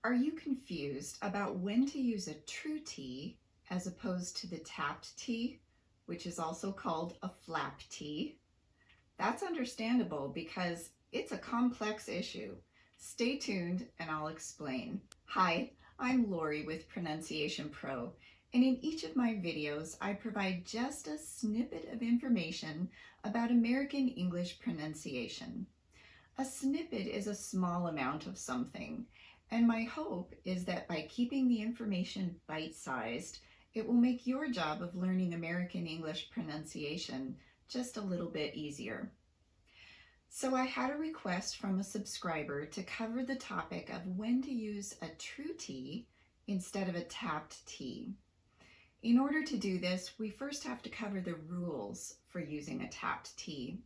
Are you confused about when to use a true T as opposed to the tapped T, which is also called a flap T? That's understandable because it's a complex issue. Stay tuned and I'll explain. Hi, I'm Lori with Pronunciation Pro, and in each of my videos I provide just a snippet of information about American English pronunciation. A snippet is a small amount of something, and my hope is that by keeping the information bite-sized, it will make your job of learning American English pronunciation just a little bit easier. So I had a request from a subscriber to cover the topic of when to use a true T instead of a tapped T. In order to do this, we first have to cover the rules for using a tapped T.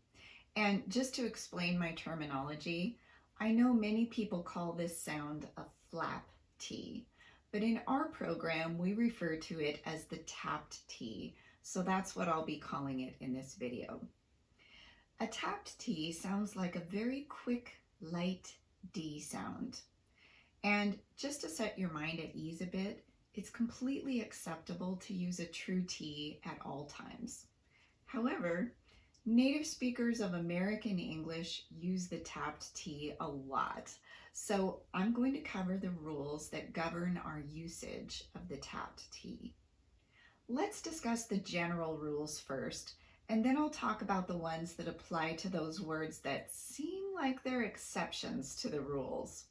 And just to explain my terminology, I know many people call this sound a flap T, but in our program we refer to it as the tapped T, so that's what I'll be calling it in this video. A tapped T sounds like a very quick, light D sound. And just to set your mind at ease a bit, it's completely acceptable to use a true T at all times. However, native speakers of American English use the tapped T a lot, so I'm going to cover the rules that govern our usage of the tapped T. Let's discuss the general rules first, and then I'll talk about the ones that apply to those words that seem like they're exceptions to the rules.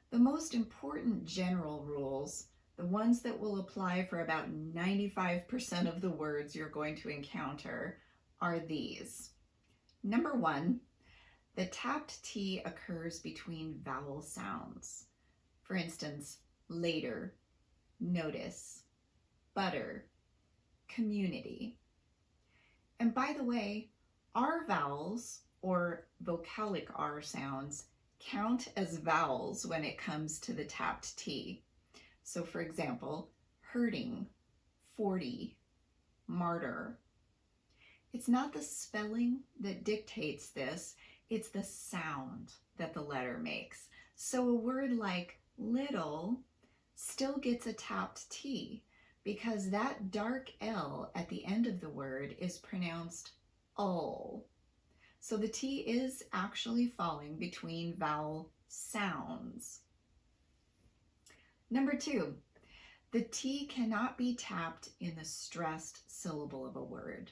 The most important general rules, the ones that will apply for about 95% of the words you're going to encounter, are these. Number one, the tapped T occurs between vowel sounds. For instance, later, notice, butter, community. And by the way, R vowels, or vocalic R sounds, count as vowels when it comes to the tapped T. So for example, hurting, 40, martyr. It's not the spelling that dictates this, it's the sound that the letter makes. So a word like little still gets a tapped T because that dark L at the end of the word is pronounced ul. So the T is actually falling between vowel sounds. Number two, the T cannot be tapped in the stressed syllable of a word.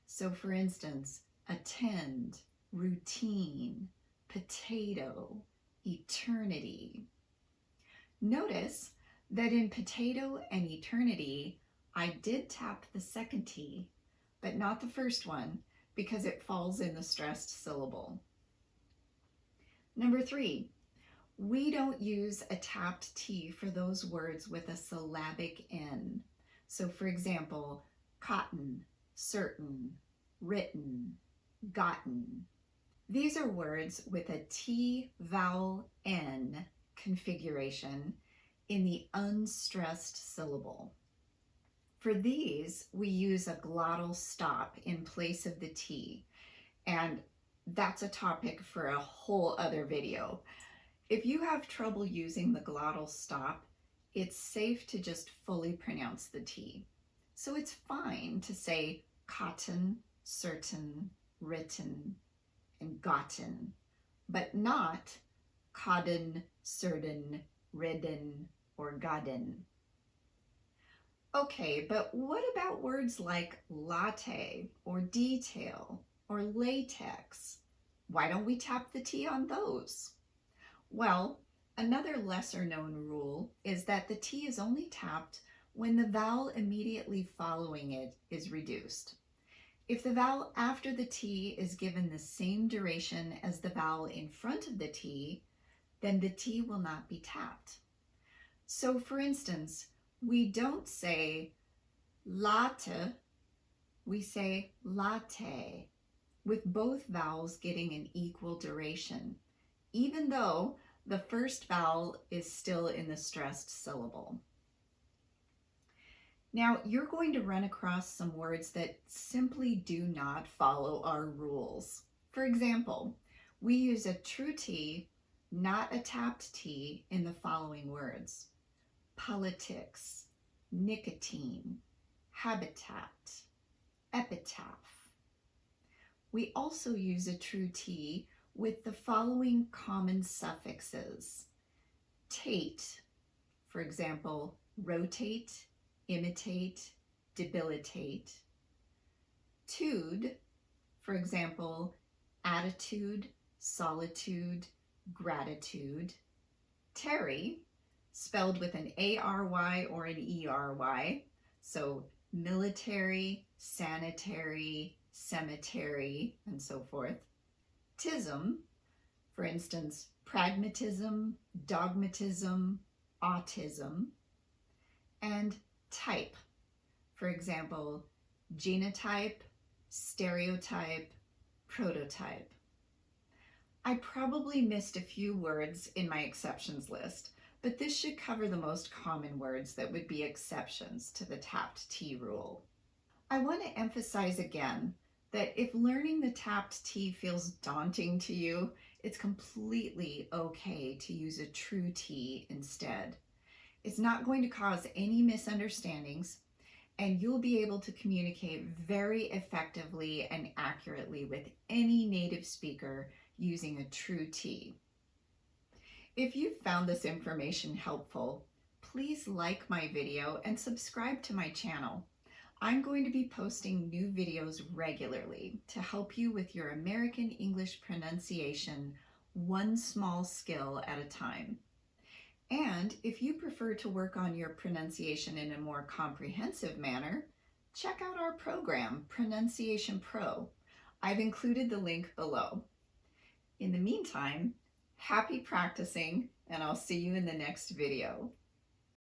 So for instance, attend, routine, potato, eternity. Notice that in potato and eternity, I did tap the second T, but not the first one because it falls in the stressed syllable. Number three, we don't use a tapped T for those words with a syllabic N. So for example, cotton, certain, written, gotten. These are words with a T vowel N configuration in the unstressed syllable. For these, we use a glottal stop in place of the T, and that's a topic for a whole other video. If you have trouble using the glottal stop, it's safe to just fully pronounce the T. So it's fine to say cotton, certain, written, and gotten, but not codden, certain, ridden, or godden. Okay, but what about words like latte, or detail, or latex? Why don't we tap the T on those? Well, another lesser known rule is that the T is only tapped when the vowel immediately following it is reduced. If the vowel after the T is given the same duration as the vowel in front of the T, then the T will not be tapped. So for instance, we don't say latte, we say latte, with both vowels getting an equal duration, even though the first vowel is still in the stressed syllable. Now, you're going to run across some words that simply do not follow our rules. For example, we use a true T not a tapped T in the following words: politics, nicotine, habitat, epitaph. We also use a true T with the following common suffixes: tate, for example, rotate, imitate, debilitate; tude, for example, attitude, solitude, gratitude; tary, spelled with an A-R-Y or an E-R-Y, so military, sanitary, cemetery, and so forth; tism, for instance, pragmatism, dogmatism, autism; and type, for example, genotype, stereotype, prototype. I probably missed a few words in my exceptions list, but this should cover the most common words that would be exceptions to the tapped T rule. I want to emphasize again that if learning the tapped T feels daunting to you, it's completely okay to use a true T instead. It's not going to cause any misunderstandings, and you'll be able to communicate very effectively and accurately with any native speaker using a true T. If you found this information helpful, please like my video and subscribe to my channel. I'm going to be posting new videos regularly to help you with your American English pronunciation, one small skill at a time. And if you prefer to work on your pronunciation in a more comprehensive manner, check out our program, Pronunciation Pro. I've included the link below. In the meantime, happy practicing, and I'll see you in the next video.